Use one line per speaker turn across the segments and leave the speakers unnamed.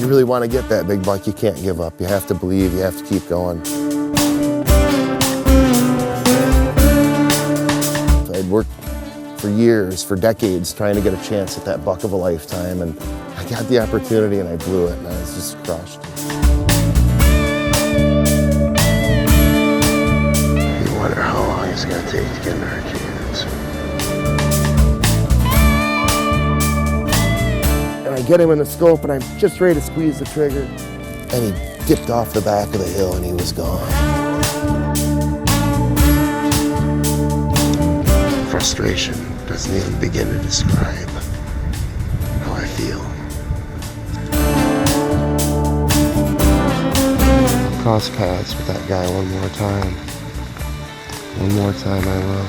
you really want to get that big buck, you can't give up. You have to believe, you have to keep going. I'd worked for years, for decades, trying to get a chance at that buck of a lifetime, and I got the opportunity and I blew it, and I was just crushed. You wonder how long it's going to take to get another chance. And I get him in the scope, and I'm just ready to squeeze the trigger, and he dipped off the back of the hill, and he was gone. Frustration doesn't even begin to describe how I feel. Cross paths with that guy one more time. One more time I will.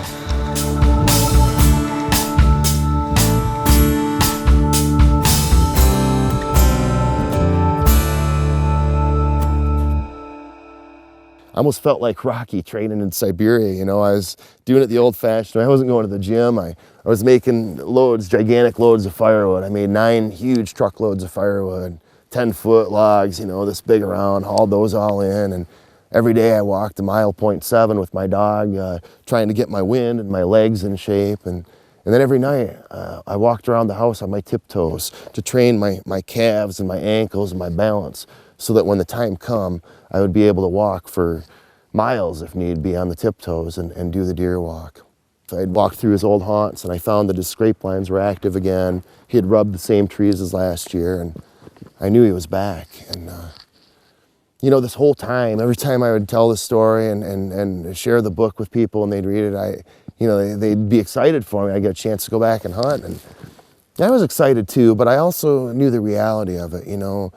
I almost felt like Rocky training in Siberia, you know. I was doing it the old-fashioned way. I wasn't going to the gym. I was making loads, gigantic loads of firewood. I made 9 huge truckloads of firewood, 10-foot logs, you know, this big around, hauled those all in. And every day I walked 1.7 miles with my dog, trying to get my wind and my legs in shape. And then every night I walked around the house on my tiptoes to train my calves and my ankles and my balance, so that when the time come, I would be able to walk for miles if need be on the tiptoes and do the deer walk. So I'd walked through his old haunts, and I found that his scrape lines were active again. He had rubbed the same trees as last year, and I knew he was back. And you know, this whole time, every time I would tell the story and share the book with people and they'd read it, they'd be excited for me. I get a chance to go back and hunt, and I was excited too, but I also knew the reality of it, you know.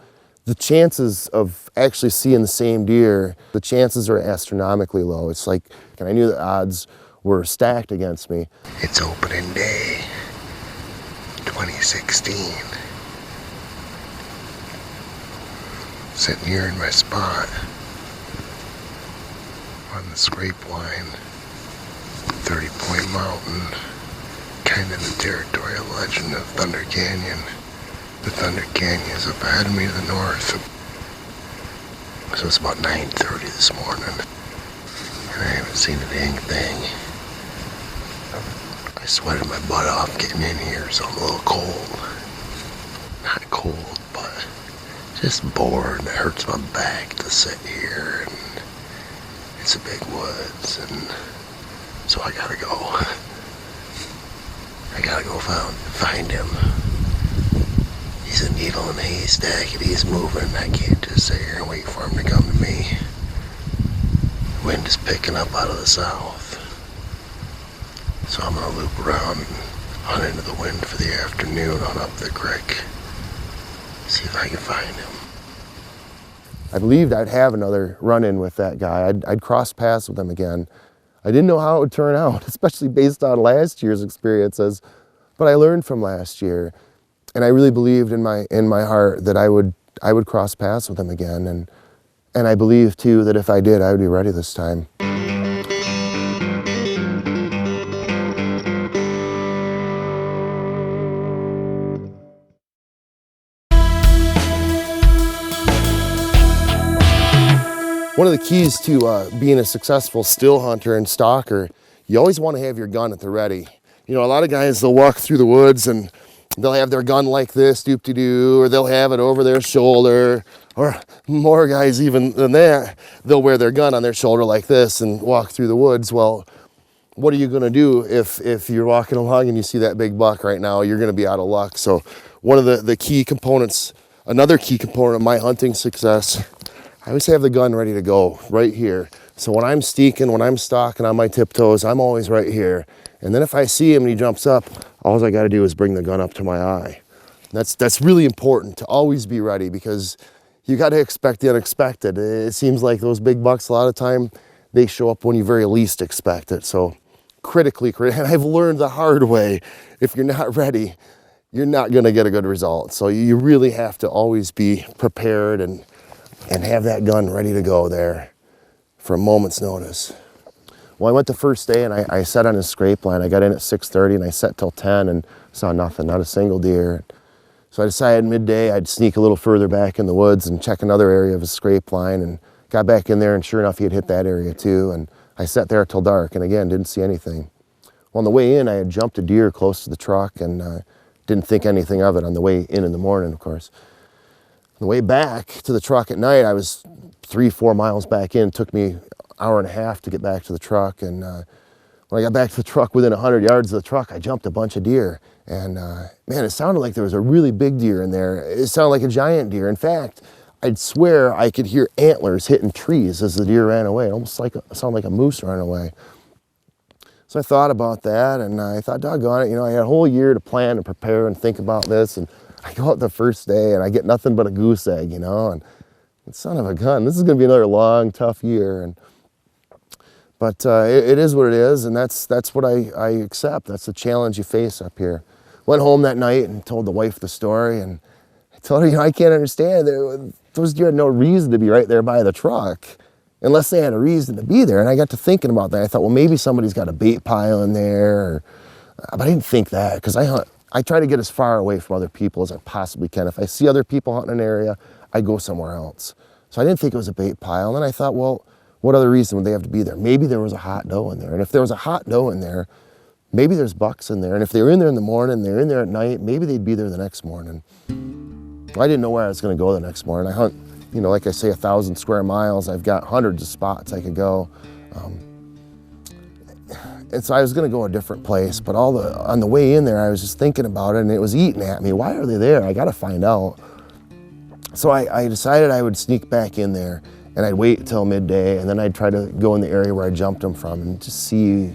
The chances of actually seeing the same deer, the chances are astronomically low. It's like, and I knew the odds were stacked against me. It's opening day, 2016. Sitting here in my spot on the scrape line, 30 Point Mountain, kind of the territorial legend of Thunder Canyon. The Thunder Canyon is up ahead of me to the north. So it's about 9:30 this morning, and I haven't seen a dang thing. I sweated my butt off getting in here, so I'm a little cold. Not cold, but just bored. It hurts my back to sit here, and it's a big woods, and so I gotta go. I gotta go find him. He's a needle in a haystack, and he's moving. I can't just sit here and wait for him to come to me. The wind is picking up out of the south, so I'm gonna loop around and hunt into the wind for the afternoon on up the creek. See if I can find him. I believed I'd have another run-in with that guy. I'd cross paths with him again. I didn't know how it would turn out, especially based on last year's experiences, but I learned from last year. And I really believed in my heart that I would cross paths with him again, and I believed too that if I did, I would be ready this time. One of the keys to being a successful still hunter and stalker, you always want to have your gun at the ready. You know, a lot of guys, they'll walk through the woods and they'll have their gun like this, doop-de-doo, or they'll have it over their shoulder, or more guys even than that, they'll wear their gun on their shoulder like this and walk through the woods. Well, what are you gonna do if you're walking along and you see that big buck right now? You're gonna be out of luck. So one of the key components, another key component of my hunting success, I always have the gun ready to go right here. So when I'm steeking, when I'm stalking on my tiptoes, I'm always right here. And then if I see him and he jumps up, all I gotta do is bring the gun up to my eye. That's really important to always be ready, because you gotta expect the unexpected. It seems like those big bucks, a lot of time, they show up when you very least expect it. So critically, and I've learned the hard way, if you're not ready, you're not gonna get a good result. So you really have to always be prepared and have that gun ready to go there for a moment's notice. Well, I went the first day and I set on his scrape line. I got in at 6:30 and I set till 10 and saw nothing, not a single deer. So I decided midday I'd sneak a little further back in the woods and check another area of his scrape line, and got back in there, and sure enough, he had hit that area too. And I sat there till dark, and again, didn't see anything. Well, on the way in, I had jumped a deer close to the truck, and didn't think anything of it on the way in the morning, of course. On the way back to the truck at night, I was 3-4 miles back in. It took me an hour and a half to get back to the truck, and when I got back to the truck, within 100 yards of the truck, I jumped a bunch of deer. And man, it sounded like there was a really big deer in there. It sounded like a giant deer. In fact, I'd swear I could hear antlers hitting trees as the deer ran away. It almost sounded like a moose ran away. So I thought about that, and I thought, doggone it, you know, I had a whole year to plan and prepare and think about this, and I go out the first day and I get nothing but a goose egg, you know, and son of a gun, this is gonna be another long, tough year. But it is what it is, and that's what I accept. That's the challenge you face up here. Went home that night and told the wife the story, and I told her, you know, I can't understand. Those deer had no reason to be right there by the truck, unless they had a reason to be there. And I got to thinking about that. I thought, well, maybe somebody's got a bait pile in there, but I didn't think that, because I hunt. I try to get as far away from other people as I possibly can. If I see other people hunting an area, I go somewhere else. So I didn't think it was a bait pile, and then I thought, well, what other reason would they have to be there? Maybe there was a hot doe in there. And if there was a hot doe in there, maybe there's bucks in there. And if they were in there in the morning, they're in there at night, maybe they'd be there the next morning. I didn't know where I was gonna go the next morning. I hunt, you know, like I say, 1,000 square miles. I've got hundreds of spots I could go. And so I was gonna go a different place, but on the way in there, I was just thinking about it, and it was eating at me. Why are they there? I gotta find out. So I decided I would sneak back in there, and I'd wait until midday, and then I'd try to go in the area where I jumped them from and just see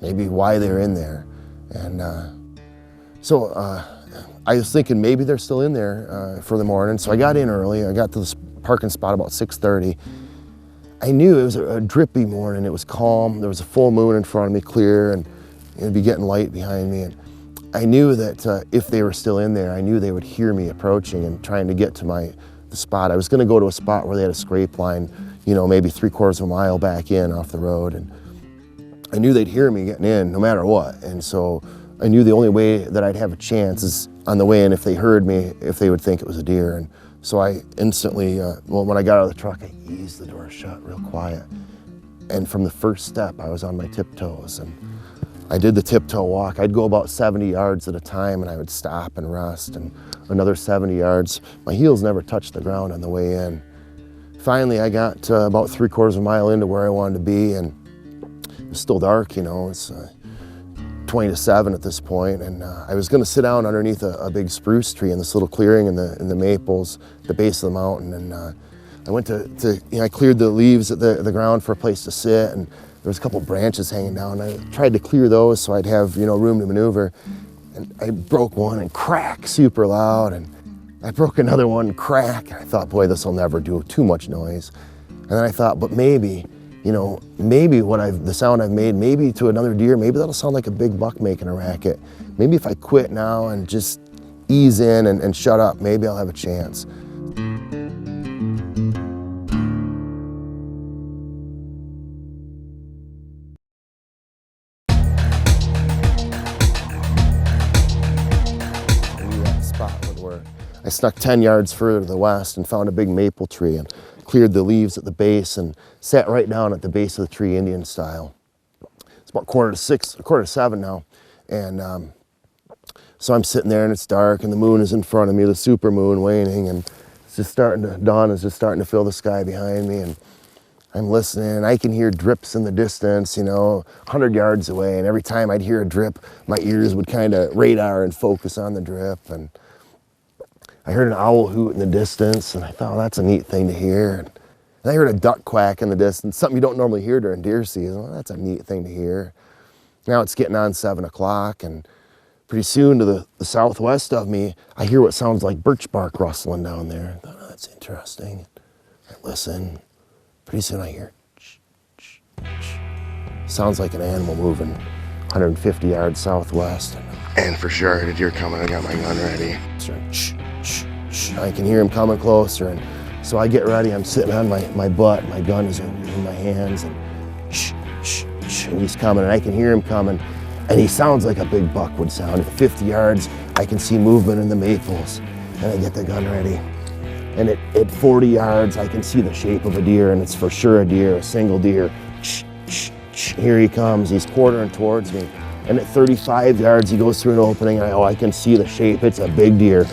maybe why they're in there. And so I was thinking maybe they're still in there for the morning. So I got in early. I got to the parking spot about 6:30. I knew it was a drippy morning. It was calm. There was a full moon in front of me, clear, and it'd be getting light behind me. And I knew that if they were still in there, I knew they would hear me approaching and trying to get to the spot. I was gonna go to a spot where they had a scrape line, you know, maybe 3/4 of a mile back in off the road. And I knew they'd hear me getting in no matter what. And so I knew the only way that I'd have a chance is on the way in, if they heard me, if they would think it was a deer. And so I instantly, well, when I got out of the truck, I eased the door shut real quiet. And from the first step, I was on my tiptoes. And I did the tiptoe walk. I'd go about 70 yards at a time, and I would stop and rest, and another 70 yards. My heels never touched the ground on the way in. Finally, I got about 3/4 of a mile into where I wanted to be, and it was still dark, you know. It's 20 to 7 at this point, and I was gonna sit down underneath a big spruce tree in this little clearing in the maples, the base of the mountain, and I went to you know, I cleared the leaves at the ground for a place to sit, and there was a couple branches hanging down. I tried to clear those so I'd have, you know, room to maneuver. And I broke one and crack super loud, and I broke another one, crack. And I thought, boy, this will never do too much noise. And then I thought, but maybe, you know, maybe the sound I've made, maybe to another deer, maybe that'll sound like a big buck making a racket. Maybe if I quit now and just ease in and shut up, maybe I'll have a chance. I snuck 10 yards further to the west and found a big maple tree and cleared the leaves at the base and sat right down at the base of the tree, Indian style. It's about 5:45 now. And so I'm sitting there, and it's dark, and the moon is in front of me, the super moon waning, and it's just dawn is just starting to fill the sky behind me. And I'm listening, and I can hear drips in the distance, you know, 100 yards away. And every time I'd hear a drip, my ears would kind of radar and focus on the drip. And I heard an owl hoot in the distance, and I thought, well, that's a neat thing to hear. And I heard a duck quack in the distance, something you don't normally hear during deer season. Well, that's a neat thing to hear. Now it's getting on 7 o'clock, and pretty soon to the southwest of me, I hear what sounds like birch bark rustling down there. I thought, oh, that's interesting. I listen. Pretty soon I hear, shh, shh, shh. Sounds like an animal moving 150 yards southwest. And for sure I heard a deer coming. I got my gun ready. So, shh, shh, shh. I can hear him coming closer. And so I get ready. I'm sitting on my butt. My gun is in my hands. And shh, shh, shh. And he's coming. And I can hear him coming. And he sounds like a big buck would sound. At 50 yards, I can see movement in the maples, and I get the gun ready. And at 40 yards, I can see the shape of a deer, and it's for sure a deer, a single deer. Here he comes, he's quartering towards me. And at 35 yards, he goes through an opening, and I can see the shape, it's a big deer.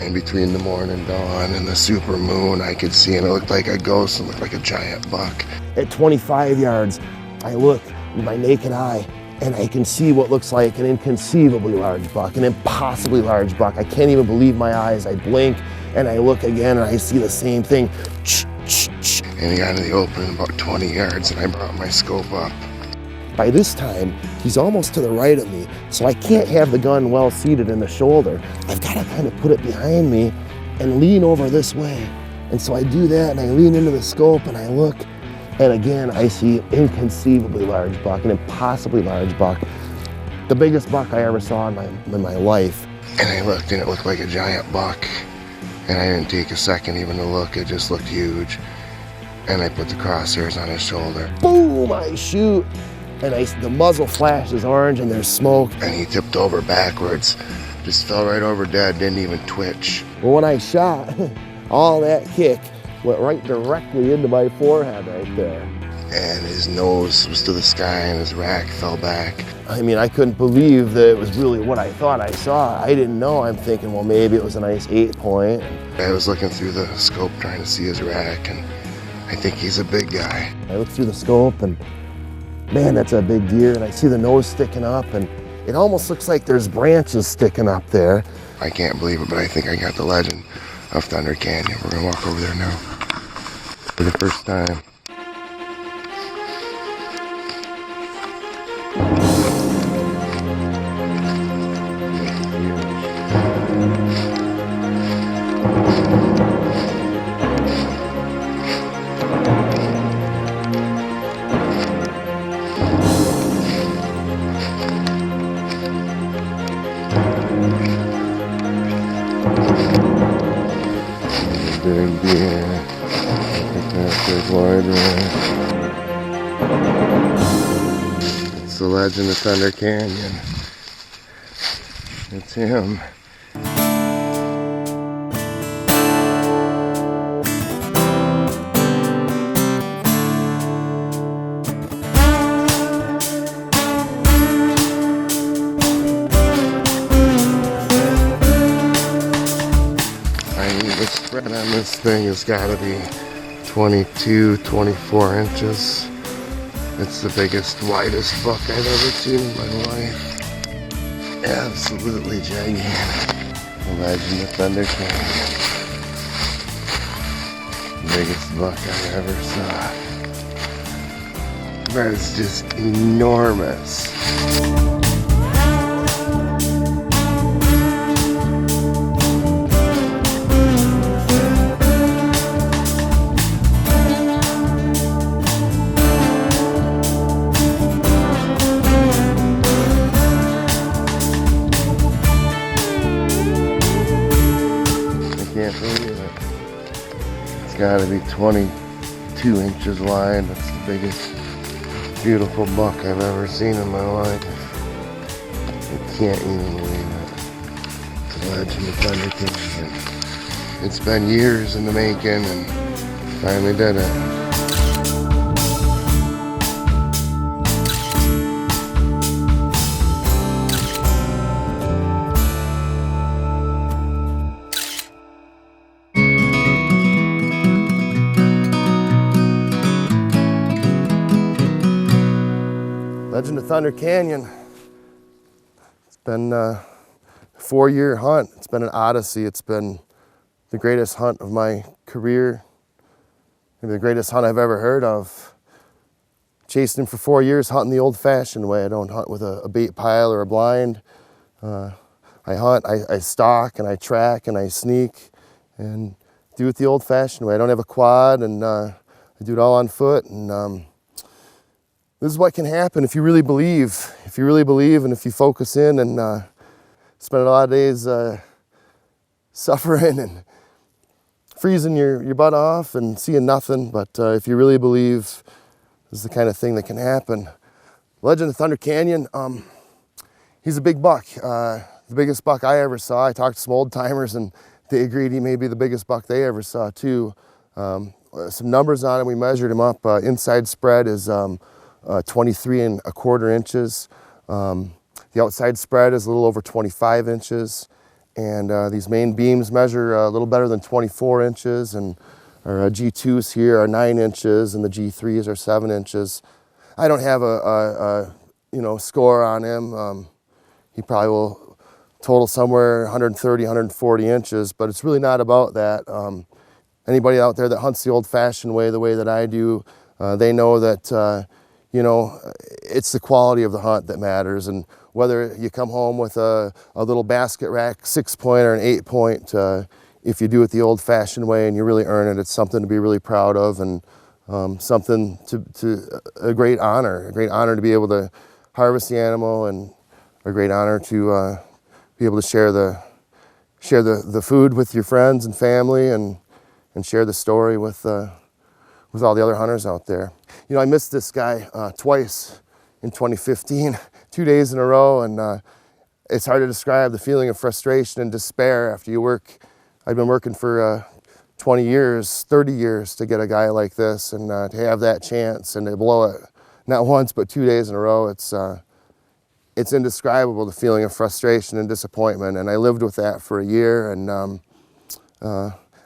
And between the morning dawn and the super moon, I could see, and it looked like a ghost, it looked like a giant buck. At 25 yards, I look with my naked eye, and I can see what looks like an inconceivably large buck, an impossibly large buck. I can't even believe my eyes. I blink, and I look again, and I see the same thing. And he got into the open about 20 yards, and I brought my scope up. By this time, he's almost to the right of me, so I can't have the gun well seated in the shoulder. I've got to kind of put it behind me and lean over this way. And so I do that, and I lean into the scope, and I look, and again, I see inconceivably large buck, an impossibly large buck. The biggest buck I ever saw in my life. And I looked, and it looked like a giant buck. And I didn't take a second even to look, it just looked huge. And I put the crosshairs on his shoulder. Boom, I shoot. And the muzzle flashes orange and there's smoke. And he tipped over backwards, just fell right over dead, didn't even twitch. Well, when I shot, all that kick went right directly into my forehead right there. And his nose was to the sky and his rack fell back. I mean, I couldn't believe that it was really what I thought I saw. I didn't know. I'm thinking, well, maybe it was a nice 8-point. I was looking through the scope trying to see his rack, and I think he's a big guy. I look through the scope and man, that's a big deer, and I see the nose sticking up, and it almost looks like there's branches sticking up there. I can't believe it, but I think I got the legend of Thunder Canyon. We're gonna walk over there now for the first time. Big deer, look at that big wide rack. It's the legend of Thunder Canyon. It's him. The spread on this thing has got to be 22, 24 inches. It's the biggest, widest buck I've ever seen in my life. Absolutely gigantic. The legend of Thunder Canyon. Biggest buck I ever saw. That is just enormous. Can't believe it. It's got to be 22 inches wide. That's the biggest, beautiful buck I've ever seen in my life. I can't even believe it. It's a legend of Thunder Canyon. It's been years in the making and finally did it. Legend of Thunder Canyon. It's been a 4-year hunt. It's been an odyssey. It's been the greatest hunt of my career. Maybe the greatest hunt I've ever heard of. Chasing him for 4 years, hunting the old-fashioned way. I don't hunt with a bait pile or a blind. I hunt, I stalk, and I track, and I sneak, and do it the old-fashioned way. I don't have a quad, and I do it all on foot, and this is what can happen if you really believe. If you really believe and if you focus in and spend a lot of days suffering and freezing your butt off and seeing nothing. But if you really believe, this is the kind of thing that can happen. Legend of Thunder Canyon, he's a big buck. The biggest buck I ever saw. I talked to some old timers and they agreed he may be the biggest buck they ever saw too. Some numbers on him, we measured him up. Inside spread is 23¼ inches. The outside spread is a little over 25 inches. And these main beams measure a little better than 24 inches. And our G2s here are 9 inches and the G3s are 7 inches. I don't have a score on him. He probably will total somewhere 130, 140 inches, but it's really not about that. Anybody out there that hunts the old-fashioned way, the way that I do, they know that, it's the quality of the hunt that matters. And whether you come home with a little basket rack 6-point or an 8-point, if you do it the old-fashioned way and you really earn it, it's something to be really proud of, and something to a great honor to be able to harvest the animal, and a great honor to be able to share the food with your friends and family, and share the story with all the other hunters out there. I missed this guy twice in 2015, 2 days in a row, and it's hard to describe the feeling of frustration and despair after you work. I've been working for 20 years, 30 years to get a guy like this, and to have that chance and to blow it not once but 2 days in a row, it's indescribable, the feeling of frustration and disappointment. And I lived with that for a year, and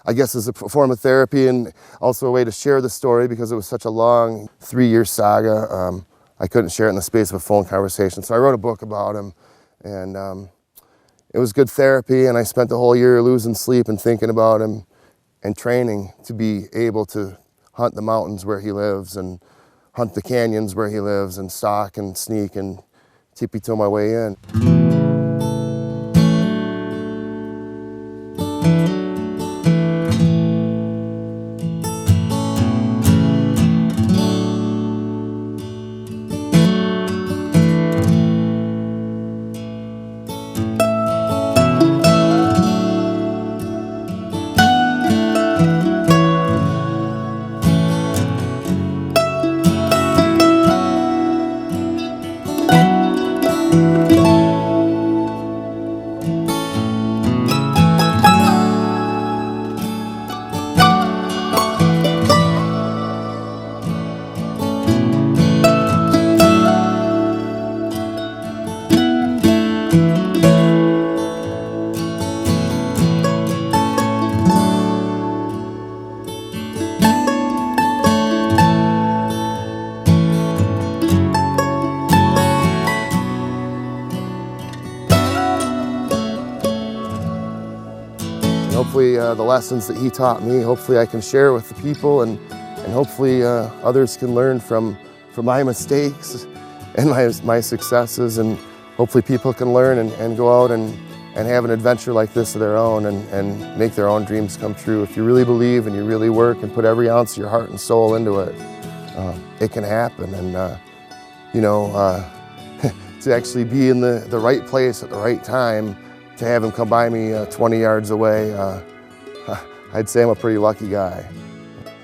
I guess as a form of therapy and also a way to share the story, because it was such a long 3-year saga. I couldn't share it in the space of a phone conversation, so I wrote a book about him, and it was good therapy. And I spent the whole year losing sleep and thinking about him and training to be able to hunt the mountains where he lives and hunt the canyons where he lives and stalk and sneak and tippy-toe my way in. Hopefully the lessons that he taught me, hopefully I can share with the people, and hopefully others can learn from my mistakes and my successes, and hopefully people can learn and go out and have an adventure like this of their own, and make their own dreams come true. If you really believe and you really work and put every ounce of your heart and soul into it, it can happen. And to actually be in the right place at the right time, to have him come by me 20 yards away, I'd say I'm a pretty lucky guy.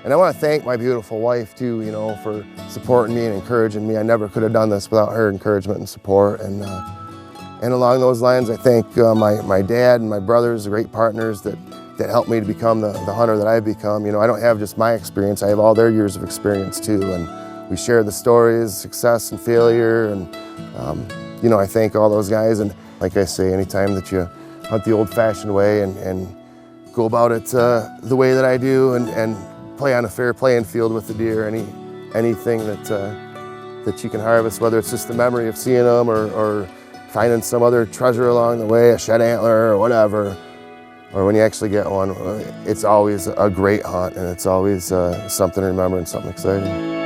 And I want to thank my beautiful wife too, for supporting me and encouraging me. I never could have done this without her encouragement and support. And along those lines, I thank my dad and my brothers, the great partners that helped me to become the hunter that I've become. I don't have just my experience, I have all their years of experience too. And we share the stories, success and failure. And I thank all those guys. And like I say, anytime that you hunt the old-fashioned way and go about it the way that I do, and play on a fair playing field with the deer, anything that you can harvest, whether it's just the memory of seeing them or finding some other treasure along the way, a shed antler or whatever, or when you actually get one, it's always a great hunt, and it's always something to remember and something exciting.